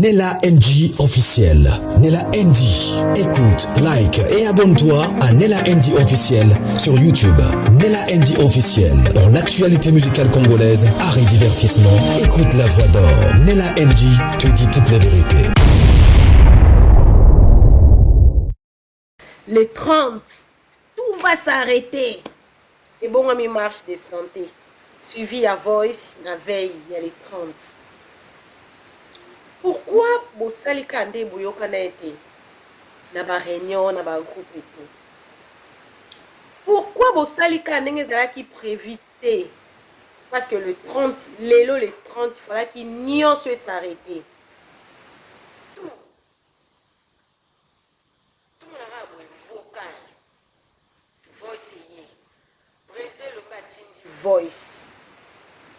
Nella NG officiel. Nella NG. Écoute, like et abonne-toi à Nella NG officiel sur YouTube. Nella NG officiel. Dans l'actualité musicale congolaise, art et divertissement, écoute la voix d'or. Nella NG te dit toutes les vérités. Le 30, tout va s'arrêter. Et bon, ami marche de santé. Suivi à Voice, la veille, il y a les 30. Pourquoi Bossali Kande Boyoka n'a été na ba réunion, na ba groupe et tout? Pourquoi Bossali Kande n'a qui prévité? Parce que le 30, l'élo le 30, il fallait qu'il n'y en soit s'arrêter. Voice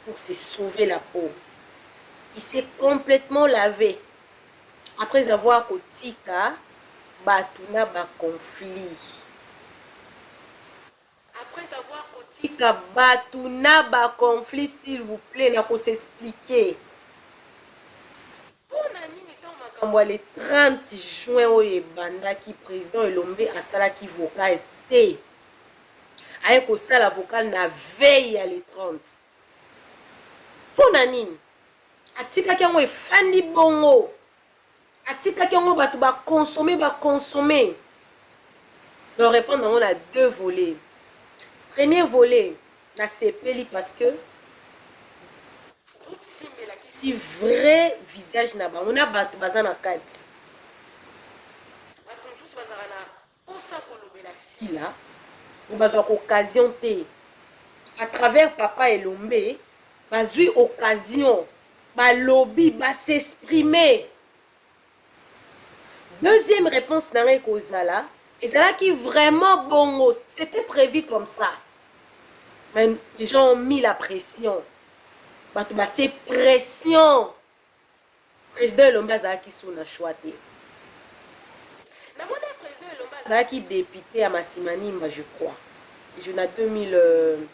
pour se sauver la peau. Il s'est complètement lavé après avoir kotika batuna ba conflit. Après avoir kotika batuna ba conflit, s'il vous plaît, n'a pas s'expliquer. Pour nani makambo le 30 juin oye banda qui président Elombe asala qui vocal té. Avec ça la vocale na veille à les 30. Pour nanine, atika kiango e fandi bongo. Atika kiango batu ba consommer. Leur répondre on a deux volets. Premier volet, na sepeli parce que si vrai visage na ba, on a batu bazana kati. Batu juste bazana osa kolobela sila. Nous avons occasion à travers Papa Elombe, bazui occasion, ba lobby, ba s'exprimer. Deuxième réponse dans les Kozala, et c'est là qui vraiment bon, c'était prévu comme ça. Mais les gens ont mis la pression. Batu bati pression. Président Elombe a qui sont choisi. Qui député à Massimanimba, je crois. Je n'ai 2000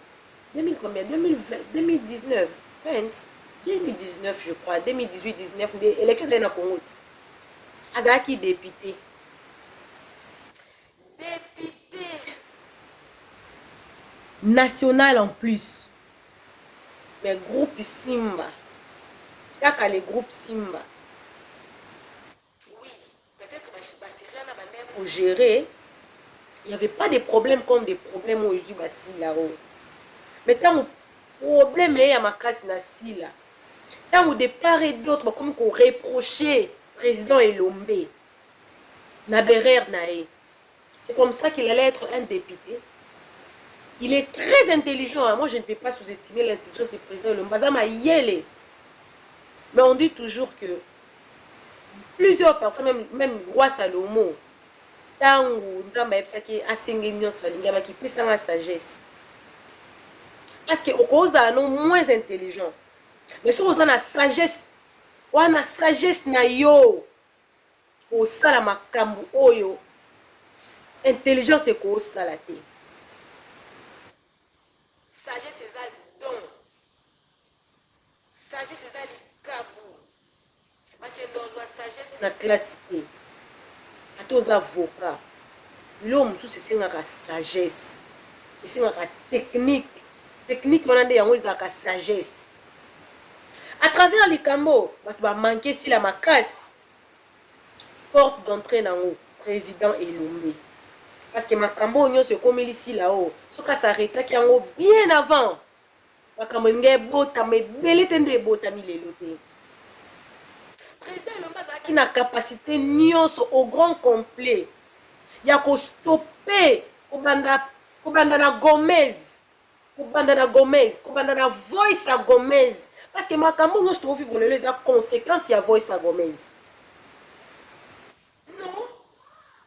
combien 2020, 2019, 2019 je crois, 2018, 19, élections c'est dans Congo. Azaki député. Député national en plus. Mais groupe Simba. T'as les groupes Simba. Pour gérer, il n'y avait pas de problèmes comme des problèmes au Yuzubasi là-haut. Mais tant que problème est à ma casse nasi là, tant que de part et d'autre, comme qu'on reprochait président Elombe, Naberer Nae. C'est comme ça qu'il allait être un député. Il est très intelligent. Hein. Moi, je ne peux pas sous-estimer l'intelligence du président Elombe. Mais on dit toujours que plusieurs personnes, même roi Salomon, tango nzamba yebisaki asenge nyonso alinga baki pesa la sagesse parce que okoza no moins intelligent mais si oza na sagesse wana sagesse na yo osala makambo oyo intelligence eko osala te sagesse eza don sagesse eza likabu bakendo ozwa sagesse na classe te aux avocats, l'homme sous c'est une sagesse, c'est une technique, on a dit une sagesse. À travers les cambos, tu vas manquer si la macasse porte d'entrée dans le président Elombe. Parce que ma cambo on se comme ici là-haut, ce cas s'arrête qui en bien avant. La cambo bota mais belle tende bota mi les lotés. Président Elombe qui n'a capacité nyonso au grand complet. Il y a qu'à stopper Kobanda na Gomez. Kobanda na Voice à Gomez. Parce que makambo nous se trouve vivre les conséquences il y a Voice à Gomez. Non,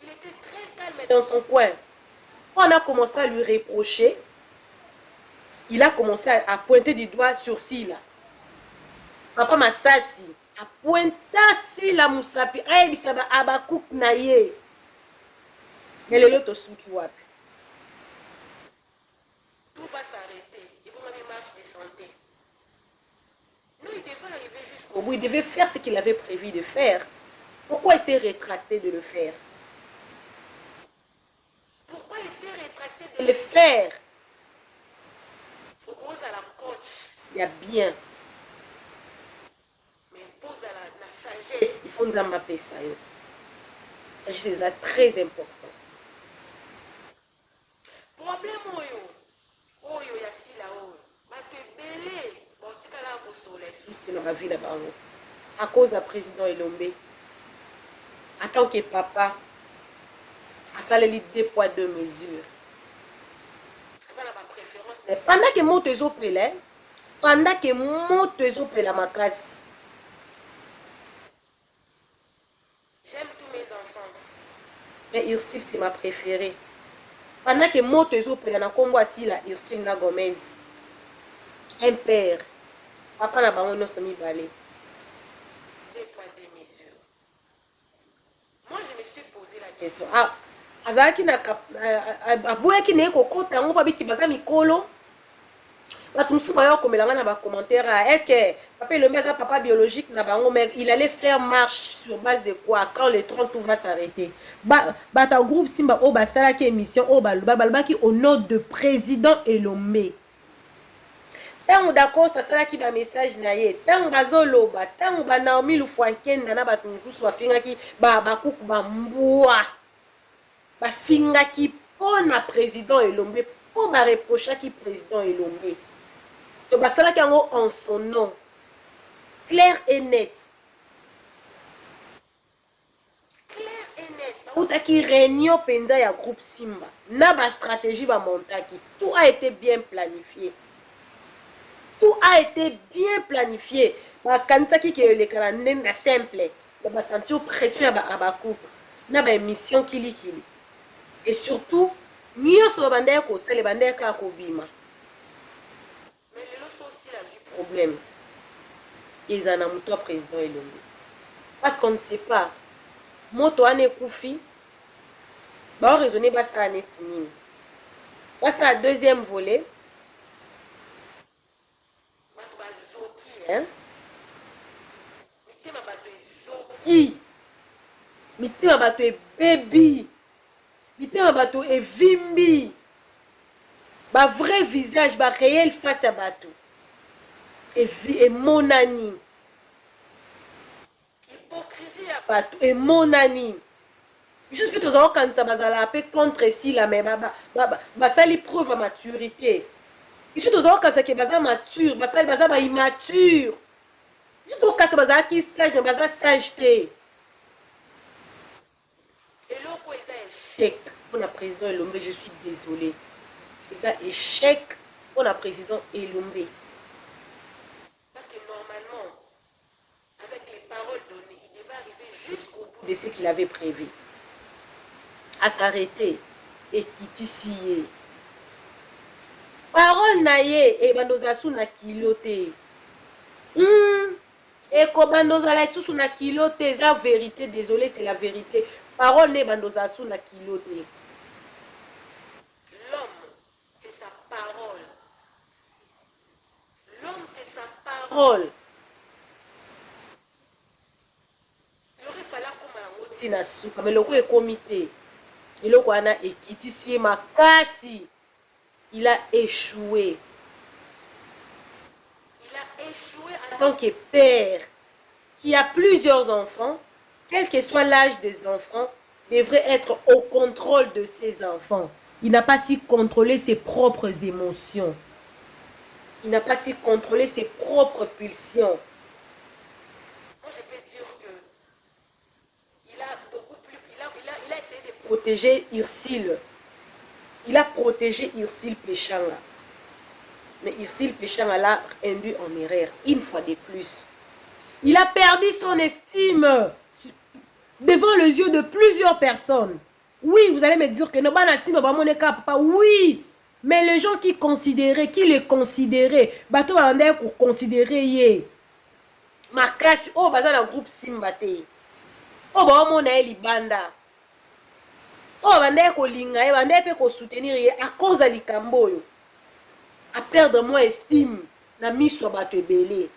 il était très calme dans son coin. Quand on a commencé à lui reprocher, il a commencé à pointer du doigt sur Sila. Papa Massassi a pointé si la Moussapi a bisaba abakouk na ye. Mais les lotos sont qui wapi. Tout va s'arrêter. Il faut une marche de santé. Non, il devait arriver jusqu'au bout. Il devait faire ce qu'il avait prévu de faire. Pourquoi il s'est rétracté de le faire? Pourquoi il s'est rétracté de le faire? Pour cause à la coach, il y a bien. Mais pose à la sagesse, il faut nous en appeler ça. La sagesse est très important. Problème oyo ya sila oyo. Bato ebele, botikala kosola lisusu na bavi na bango. À cause du président Elombe. En tant que papa, asaleli 2 poids 2 mesures. Pendant que moto ezopela, pendant que moto ezopela makasi. J'aime tous mes enfants. Mais Ursule, c'est ma préférée. Pendant que moto ezopela na Congo asila Ursule na Gomez. Un père. Papa na bango no somi balé. 2 poids 2 mesures. Moi, je me suis posé la question. Azalaki na aboyaki na ekokota yango babiki baza mikolo. Bato mosusu bayo komelanga na ba commentaire. Est-ce que papa Elombe aza papa biologique na bango, mais il allait faire marche sur base de quoi quand le 30 tout va s'arrêter? Bata groupe Simba o basalaki émission o balobaki au nom de président Elombe. Tango d'accord ça salaki ba message na ye. Tango bazoloba, tango ba Naomi Lufwankenda na bato mosusu bafingaki ba kuku ba mbwa. Bafingaki pona président Elombe, po ba reprochaki président Elombe. To basalaki yango en son nom. Clair et net. Clair et net. Bautaki réunion penza ya groupe Simba. Na ba stratégie ba montaki. Tout a été bien planifié. Tout a été bien planifié. Ba kansaki ke le calendrier na simple. Ba sentir pression à ba couple. Na ba émission kili. Et surtout, nyonso bandaya ko sele bandaya ka ko bima. Mais le lot aussi a du problème. Ils en ont toi président Elombe. Parce qu'on ne sait pas. Moto ane koufi. Ba raisonner ba ça netinini. Ba ça deuxième volet. Bato bazoki, hein? Mitema bato ezoki. Mitema bato e baby. Mitema bato e vimbi. Ba vrai visage, ba réel face à bato. Et monani. Hypocrisie à bato et monani. Juste que tu as quand ça bazala peu contre si la mais ça li preuve à maturité. Juste tu as quand ça qui baza mature, baza ba immature. Juste quand ça baza qui sage, baza sageté. Et là quoi il échec pour le président Elombe, je suis désolé. Et ça échec pour le président Elombe. Parce que normalement, avec les paroles données, il devait arriver jusqu'au bout de ce qu'il avait prévu. À s'arrêter et quitter. Parole naye et bandozasu na kilote. Et kobandozala susu na kilote, c'est la vérité, désolé, c'est la vérité. Parole ne bandozasu na kilote. L'homme, c'est sa parole. L'homme, c'est sa parole. Il aurait fallu qu'on m'a tina suka, mais le coup est comité. Il a équité makasi. Il a échoué. Il a échoué en tant que père qui a plusieurs enfants, quel que soit l'âge des enfants, devrait être au contrôle de ses enfants. Il n'a pas su contrôler ses propres émotions. Il n'a pas su contrôler ses propres pulsions. Moi, je peux dire que il a beaucoup plus, il a essayé de protéger Ursule. Il a protégé Ursule Péchanga. Mais Ursule Péchanga l'a induit en erreur, une fois de plus. Il a perdu son estime devant les yeux de plusieurs personnes. Oui, vous allez me dire que non, papa, oui. Mais les gens qui le considéraient, bato bandé pour considérer ma classe, oh, baza na groupe Simbate. Oh, ba mona libanda. Oh, bandé ko linga, bandé pe ko soutenir à cause de likambo yo. À perdre mon estime na miso bato ebele.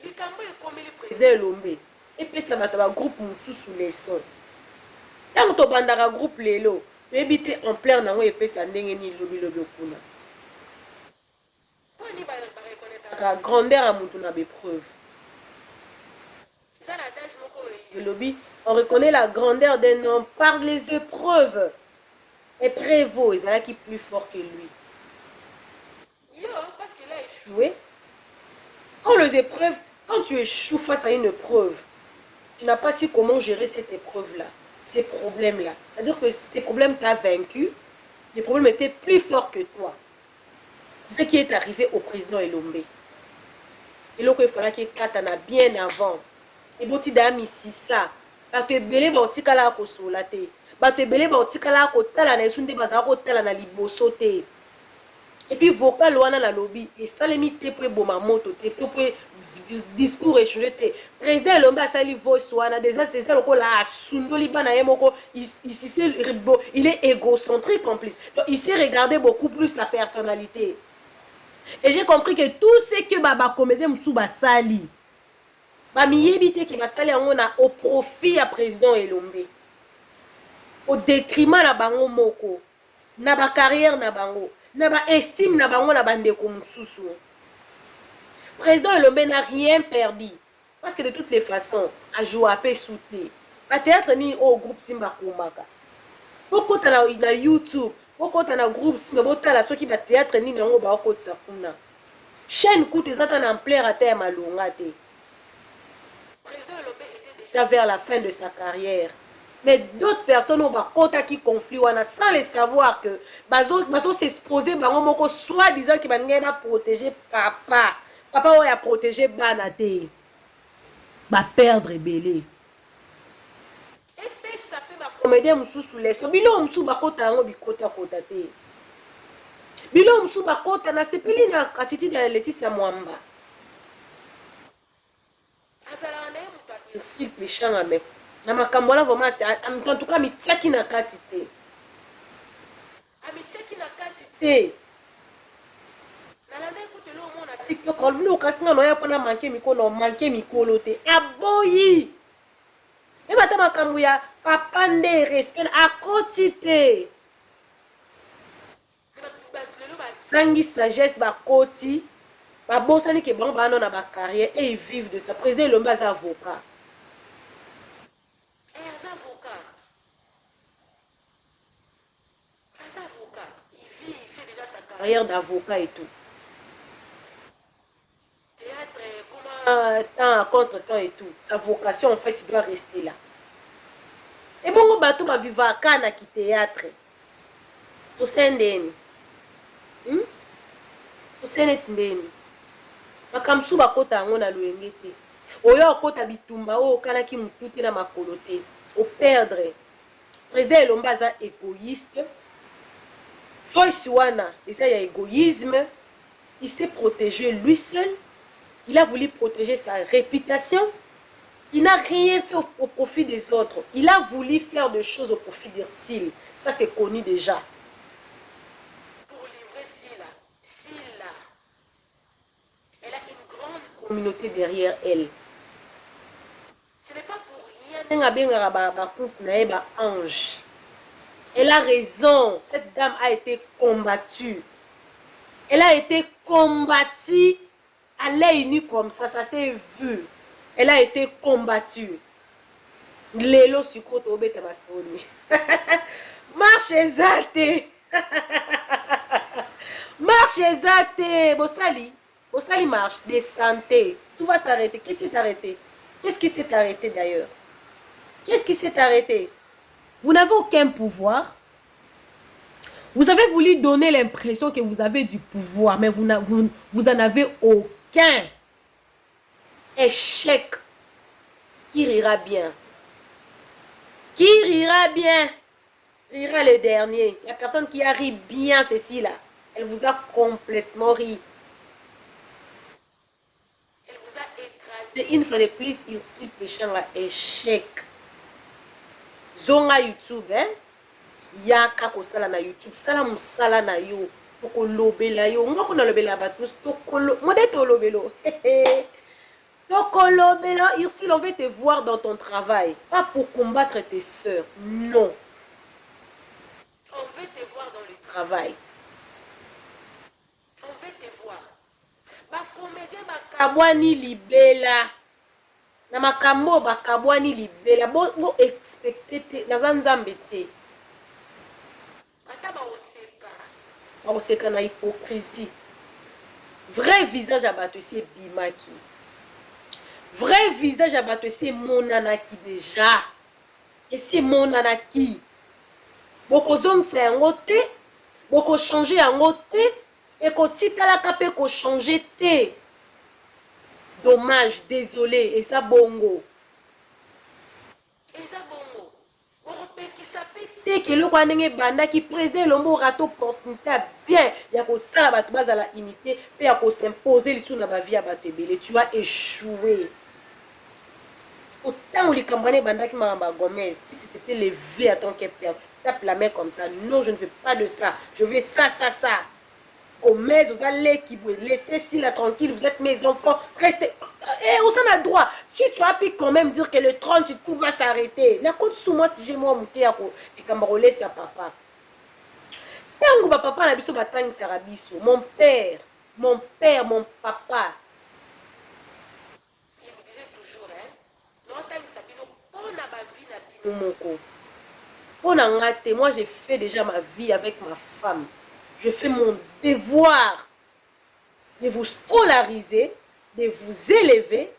likambo ekomi le président Elombe epesa bato ba groupe mosusu leson ntango tobandaka groupe lelo toyebi te ampleur nango epesa ndenge nini lobilobi kuna mponi barekonetaka grandeur ya motu na bepreuve eza na tâche moko elobi on reconnaît la grandeur d'un homme par les épreuves et Prévost ezalaki plus fort que lui yo parce qu'il a échoué. Quand les épreuves, quand tu échoues face à une épreuve, tu n'as pas su comment gérer cette épreuve-là, ces problèmes-là. C'est-à-dire que ces problèmes t'ont vaincu, les problèmes étaient plus forts que toi. C'est ce qui est arrivé au président Elombe. Et là, il fallait qu'il katana bien avant. Et boti dami si ça. Parce que belé boti kala ko solate. Parce que belé boti kala ko tala na esunde bazara ko tala na libosote. Et puis vocal wana na lobby et ça les mis te pour boma moto te pour discours échangé te président Elombe sali voice wana déjà c'est ça loko la sundoli bana yemoko il est égocentrique en plus. Donc il s'est regardé beaucoup plus sa personnalité. Et j'ai compris que tout ce que baba comédien msou basali ba miyebite que basali on a au profit à président Elombe au détriment na bango moko na ba carrière na bango na ba estime na bango na bandeko mususu. Président Elombe n'a rien perdu parce que de toutes les façons a joué à paix souté ba théâtre ni au groupe Simba Kumaka boko tala na YouTube boko tala na groupe Simba botala soki ba théâtre ni nango ba okotsa kuna chaîne coûte ezata na ampleur à terre malonga te. Président Elombe était déjà vers la fin de sa carrière. Mais d'autres personnes ont bakota qui conflit sans le savoir que bazo s'exposer bango moko soit disant que bango va protéger papa ou a protéger banate ba perdre belé et puis ça fait ba comédien mususu leso bilo musu bakota ngo bikota kota te bilo musu bakota na sepeli na katiti de Laetitia Mwamba azala na mutu s'il péchant avec na makambo wana vraiment en tout cas mitiaki na kati te amitiaki na kati te nalanda écoute lo mona TikTok olbino kasinga no ya pona manke mikolo te aboyi e bata makambo ya papa nde respect akoti te zangi sagesse bakoti babosani ke bango bana na ba carrière et ils vivent de ça. Président Elombe aza avocat. Il fait déjà sa carrière d'avocat et tout. Théâtre, comment temps contre temps et tout. Sa vocation, en fait, il doit rester là. Et bon, bateau va vivre à Kana qui théâtre. Tout ça, ndeni. Tout ça, ndeni. Makamsu bakota ngona luengete. Oyo okota bitumba o kana ki mututi na makolote. Au perdre. Président Elombe aza égoïste. Voice wana, il y a égoïsme. Il s'est protégé lui seul. Il a voulu protéger sa réputation. Il n'a rien fait au profit des autres. Il a voulu faire des choses au profit d'Ursile. Ça, c'est connu déjà. Pour livrer Silla, elle a une grande communauté derrière elle. Ce n'est pas pour rien. Ange. Elle a raison. Cette dame a été combattue. Elle a été combattue à l'œil nu comme ça s'est vu. Elle a été combattue. Lelo sukoto obeta basoni. Marche zate. Marche zate. Bosali marche de santé. Tout va s'arrêter. Qui s'est arrêté? Qu'est-ce qui s'est arrêté d'ailleurs? Qu'est-ce qui s'est arrêté? Vous n'avez aucun pouvoir. Vous avez voulu donner l'impression que vous avez du pouvoir, mais vous en avez aucun. Échec. Qui rira bien? Qui rira bien? Rira le dernier. La personne qui a ri bien, ceci-là. Elle vous a complètement ri. Elle vous a écrasé. Une fois de plus, il péchant à échec. Zonga YouTube, hein? Yaka ko sala na YouTube, sala musala na yo, toko lobela yo, ngoko na lobela batus, toko lo, modete lobelo. Tokolobela, Ursule, on veut te voir dans ton travail. Pas pour combattre tes sœurs. Non. On veut te voir dans le travail. On veut te voir. Bakomédien bakabwani libela. Na makambo bakabwani libela. Bo expecté te. Naza nzambe te. Ata ba oseka. Ba oseka na hypocrisie. Vrai visage à bato c'est bimaki. Vrai visage à bato c'est monanaki déjà. Et c'est monanaki. Boko zong c'est un côté. Boko changer un côté. Et ko tikala kapé ko changer te. Dommage, désolé. Et ça bongo. Et ça bongo. Boko qui s'appelle que le kwanenge banda qui président l'ombo rato opportunité bien. Yako sala bato baza la unité. Pe yako s'imposer l'issue na ba vie à bato ebele. Tu as échoué. Autant où les campagnes banda qui m'a Gomez, si c'était levé à ton père, tu tapes la main comme ça. Non, je ne fais pas de ça. Je veux ça. Gomez, vous allez qui vous laissez si là tranquille, vous êtes mes enfants, restez. Et on s'en a droit. Si tu as pu quand même dire que le 30, tout va s'arrêter. N'écoute sous moi si j'ai moi monté à et camarolé c'est papa. Tango papa la biso batang sarabiso. Mon père, mon papa. Il disait toujours moi j'ai fait déjà ma vie avec ma femme. Je fais mon devoir de vous scolariser, de vous élever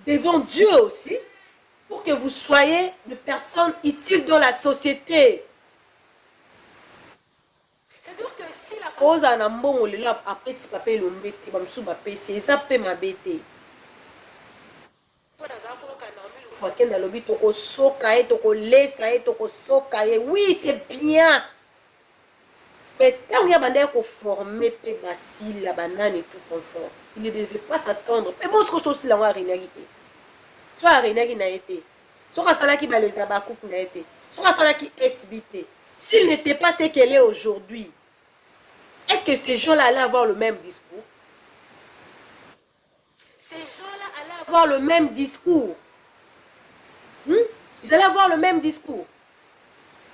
devant Dieu aussi, pour que vous soyez des personnes utiles dans la société. C'est-à-dire que si la cause en a bon, après si papa est l'homme, c'est ça peut m'abaisser. Oui, c'est bien. Mais tant qu'il y a des gens formés, la banane et tout comme ça, il ne devait pas s'attendre. Mais bon, ce que c'est la réalité. Soit la réalité n'a été. Soit la qui va le zabakou n'a été. Soit la qui SBT. S'il n'était pas ce qu'elle est aujourd'hui, est-ce que ces gens-là allaient avoir le même discours? Ces gens-là allaient avoir le même discours. Ils allaient avoir le même discours.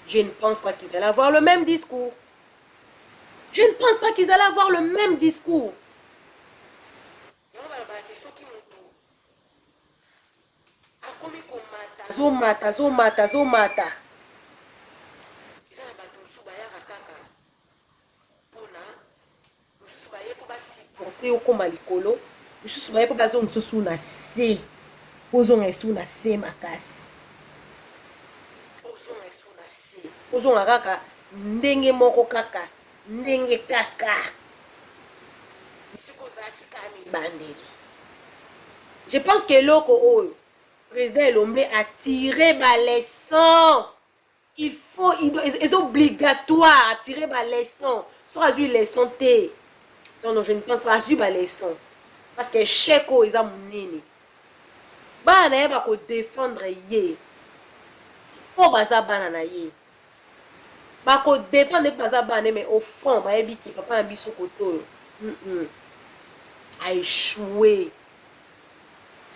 Je ne pense pas qu'ils allaient avoir le même discours. Je ne pense pas qu'ils allaient avoir le même discours. Zomata. Porter au combat likolo. Je suis pas besoin de sous na C. Posons sous na C ma casse. Posons na kaka ndenge moko kaka ndenge kaka. Je pense que le président Lombe a tiré ma leçon. Il est obligatoire à tirer ma leçon. Soit une leçon T. Non, je ne pense pas à ma leçon. Parce que Cheko est mon nini. Bana va défendre yé. Pour baza bana yé. Ba ko défendre baza bana mais au fond ba yebi ki papa na biso koto. A échoué.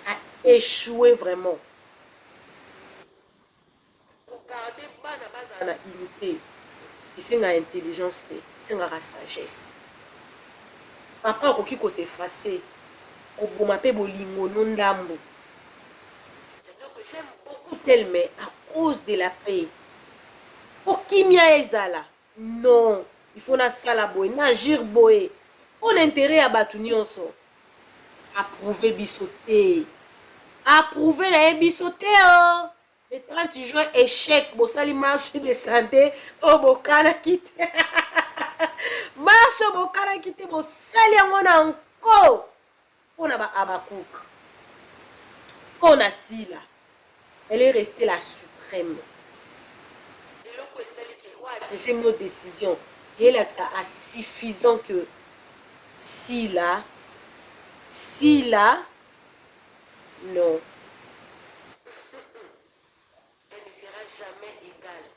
A échoué vraiment. Regardez bana baza na unité. C'est une intelligence, c'est une sagesse. Papa ko kiko s'effacer. Ko bomape bolingo nondambo. C'est-à-dire que j'aime beaucoup tel mais à cause de la paix. Pour qui mia ezala? Non, il faut na sala boy, na agir boy. On intérêt à batunions. Approuver bisoté. Approuver la bisoté oh. Le 30 juin échec, bosali marché de santé au bokana kite. Marche au bokana kite bosali ngona encore. On a Abakouk. On a Sila. Elle est restée la suprême. J'ai nos décisions. Et là, ça a suffisant que Sila, non. Elle ne sera jamais égale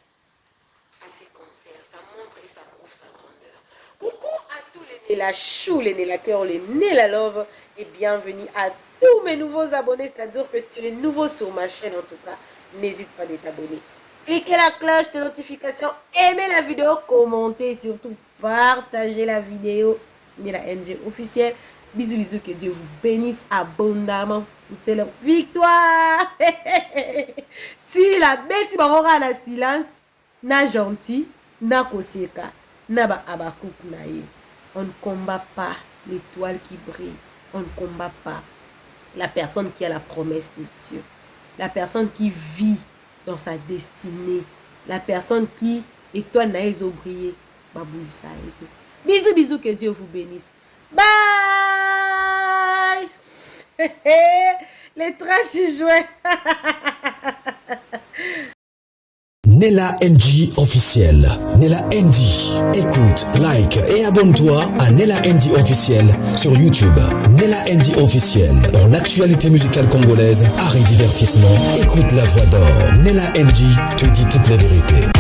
à ses concerts. Ça montre et ça prouve sa grandeur. Coucou à tous les nés la chou, les nés la cœur, les nés la love et bienvenue à tous tous mes nouveaux abonnés, c'est-à-dire que tu es nouveau sur ma chaîne en tout cas, n'hésite pas de t'abonner. Cliquez la cloche de notification, aimez la vidéo, commentez et surtout partagez la vidéo. Nela NG officiel. Bisous, bisous, que Dieu vous bénisse abondamment. C'est la victoire. Si la bête va na silence, na gentil, na koseka, na ba abakouk na ye. On ne combat pas l'étoile qui brille. On ne combat pas la personne qui a la promesse de Dieu. La personne qui vit dans sa destinée. La personne qui, étoile na ezo briller, babouli sa été. Bisous, bisous, que Dieu vous bénisse. Bye. Les 30 juin. Nela NG officiel. Nela NG. Écoute, like et abonne-toi à Nela NG officiel sur YouTube. Nela NG officiel. Pour l'actualité musicale congolaise, art et divertissement, écoute la voix d'or. Nela NG te dit toutes les vérités.